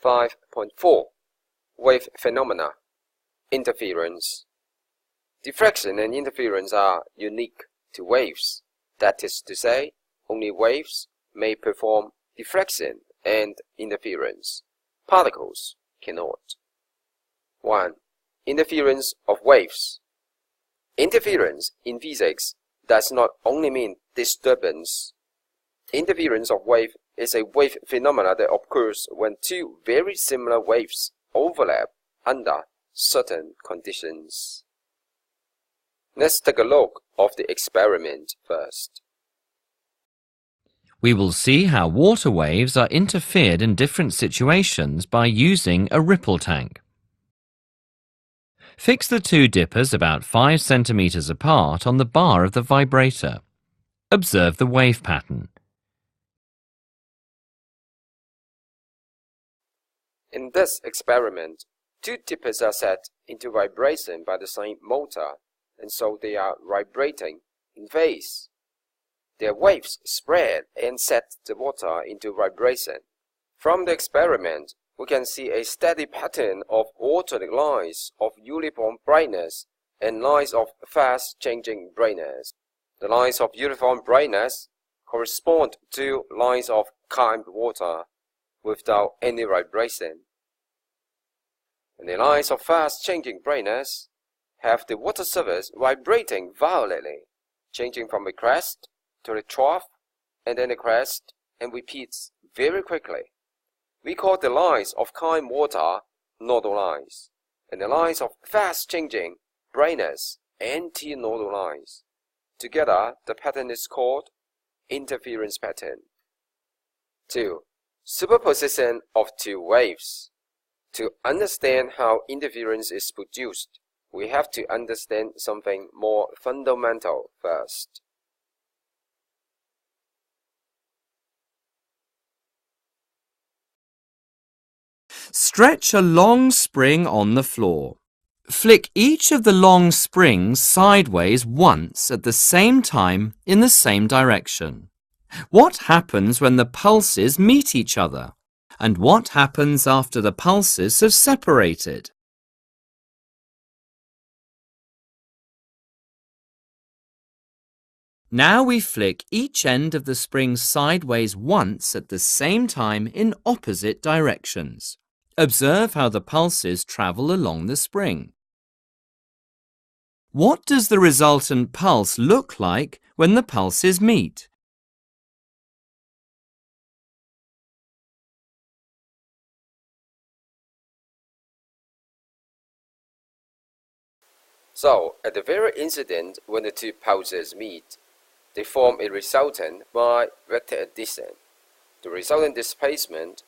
5.4 Wave phenomena. Interference. Diffraction and interference are unique to waves. That is to say, only waves may perform diffraction and interference. Particles cannot. 1. Interference of waves. Interference in physics does not only mean disturbance. Interference of wave is a wave phenomena that occurs when two very similar waves overlap under certain conditions. Let's take a look of the experiment first. We will see how water waves are interfered in different situations by using a ripple tank. Fix the two dippers about 5 centimeters apart on the bar of the vibrator. Observe the wave pattern. In this experiment, two dippers are set into vibration by the same motor, and so they are vibrating in phase. Their waves spread and set the water into vibration. From the experiment, we can see a steady pattern of alternating lines of uniform brightness and lines of fast-changing brightness. The lines of uniform brightness correspond to lines of calm water without any vibration. And the lines of fast-changing brightness have the water surface vibrating violently, changing from a crest to a trough and then a crest, and repeats very quickly. We call the lines of calm water nodal lines, and the lines of fast-changing brightness anti-nodal lines. Together, the pattern is called interference pattern. 2. Superposition of two waves. To understand how interference is produced, we have to understand something more fundamental first. Stretch a long spring on the floor. Flick each of the long springs sideways once at the same time in the same direction. What happens when the pulses meet each other? And what happens after the pulses have separated? Now we flick each end of the spring sideways once at the same time in opposite directions. Observe how the pulses travel along the spring. What does the resultant pulse look like when the pulses meet? So, at the very instant when the two pulses meet, they form a resultant by vector addition. The resultant displacement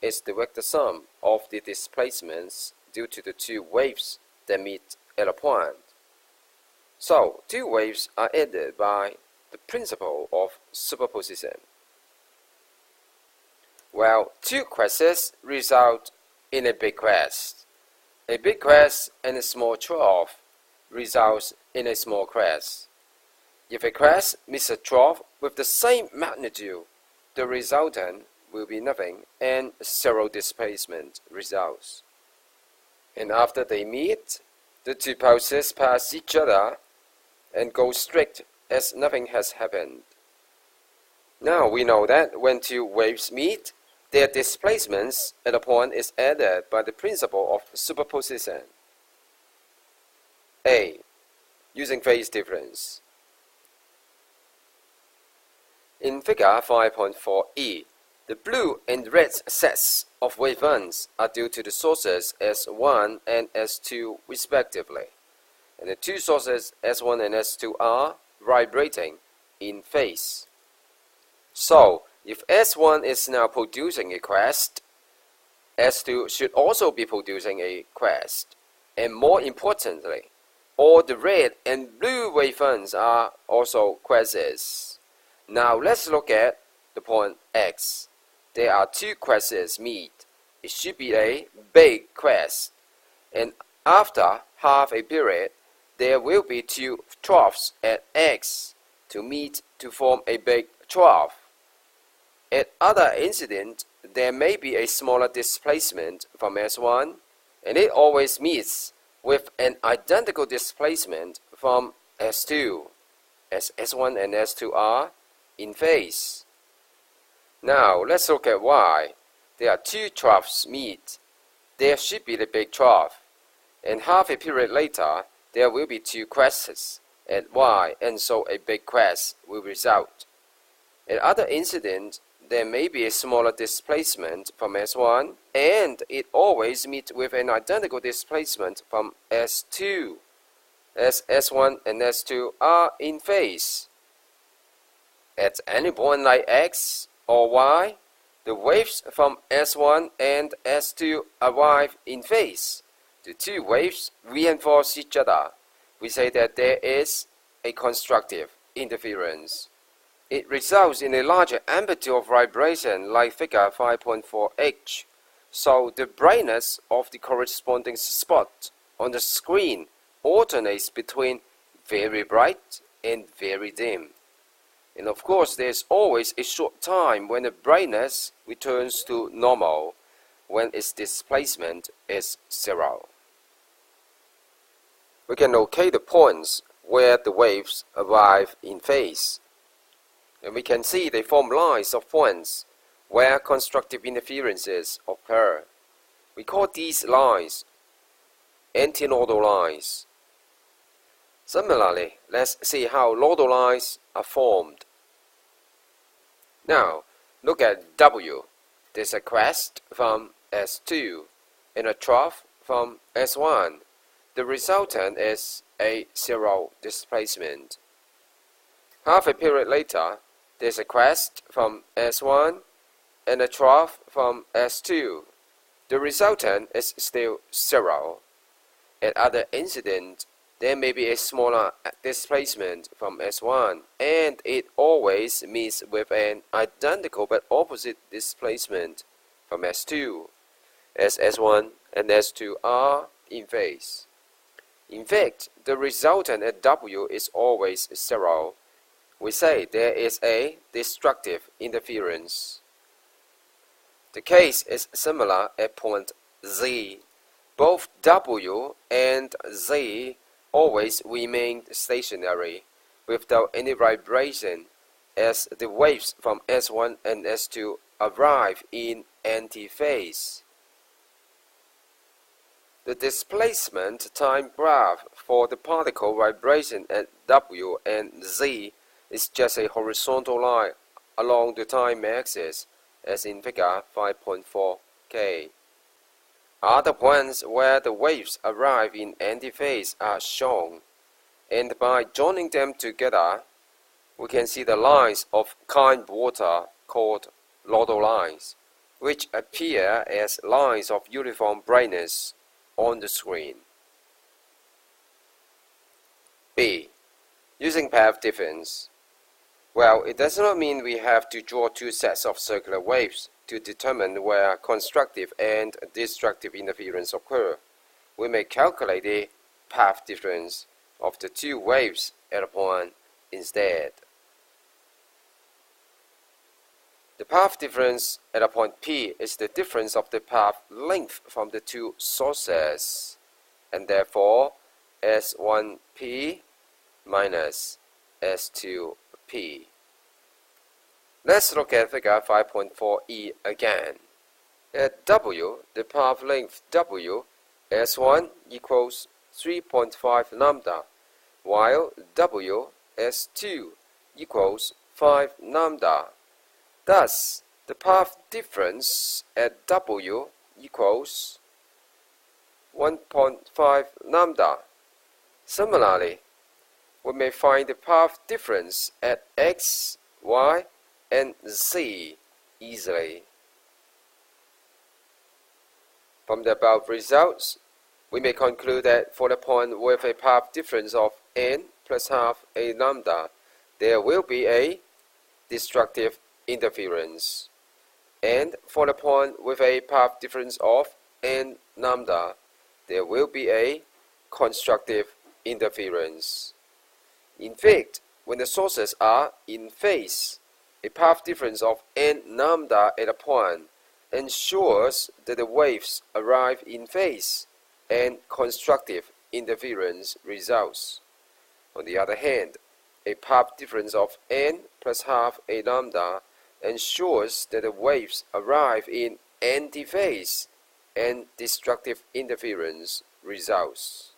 is the vector sum of the displacements due to the two waves that meet at a point. So, two waves are added by the principle of superposition. Well, two crests result in a big crest. A big crest and a small trough results in a small crest. If a crest meets a trough with the same magnitude, the resultant will be nothing and zero displacement results. And after they meet, the two pulses pass each other and go straight as nothing has happened. Now we know that when two waves meet, their displacements at a point is added by the principle of superposition. A. Using phase difference. In figure 5.4e, the blue and red sets of wavefronts are due to the sources S1 and S2 respectively, and the two sources S1 and S2 are vibrating in phase. So, if S1 is now producing a crest, S2 should also be producing a crest, and more importantly, all the red and blue wavefronts are also crests. Now let's look at the point X. There are two crests meet. It should be a big crest, and after half a period, there will be two troughs at X to meet to form a big trough. At other incident, there may be a smaller displacement from S1, and it always meets with an identical displacement from S2, as S1 and S2 are in phase. Now let's look at why. There are two troughs meet. There should be the big trough, and half a period later there will be two crests at Y, and so a big crest will result. At other incident, there may be a smaller displacement from S1, and it always meets with an identical displacement from S2, as S1 and S2 are in phase. At any point like X or Y, the waves from S1 and S2 arrive in phase. The two waves reinforce each other. We say that there is a constructive interference. It results in a larger amplitude of vibration like figure 5.4h. So the brightness of the corresponding spot on the screen alternates between very bright and very dim. And of course, there's always a short time when the brightness returns to normal, when its displacement is 0. We can locate the points where the waves arrive in phase. And we can see they form lines of points where constructive interferences occur. We call these lines antinodal lines. Similarly, let's see how nodal lines are formed. Now, look at W. There's a crest from S2 and a trough from S1. The resultant is a 0 displacement. Half a period later, there's a crest from S1 and a trough from S2. The resultant is still 0. At other incident, there may be a smaller displacement from S1, and it always meets with an identical but opposite displacement from S2, as S1 and S2 are in phase. In fact, the resultant at W is always 0. We say there is a destructive interference. The case is similar at point Z. Both W and Z always remain stationary without any vibration as the waves from S1 and S2 arrive in antiphase. The displacement time graph for the particle vibration at W and Z is just a horizontal line along the time axis, as in figure 5.4k. Other points where the waves arrive in antiphase are shown, and by joining them together, we can see the lines of kind water called nodal lines, which appear as lines of uniform brightness on the screen. B. Using path difference. Well, it does not mean we have to draw two sets of circular waves to determine where constructive and destructive interference occur. We may calculate the path difference of the two waves at a point instead. The path difference at a point P is the difference of the path length from the two sources, and therefore S1P minus S2P. Let's look at figure 5.4e again. At W, the path length W, S1 equals 3.5 lambda, while W, S2 equals 5 lambda. Thus, the path difference at W equals 1.5 lambda. Similarly, we may find the path difference at X, Y, and Z easily. From the above results, we may conclude that for the point with a path difference of n plus half a lambda, there will be a destructive interference, and for the point with a path difference of n lambda, there will be a constructive interference. In fact, when the sources are in phase, a path difference of n lambda at a point ensures that the waves arrive in phase and constructive interference results. On the other hand, a path difference of n plus half a lambda ensures that the waves arrive in antiphase and destructive interference results.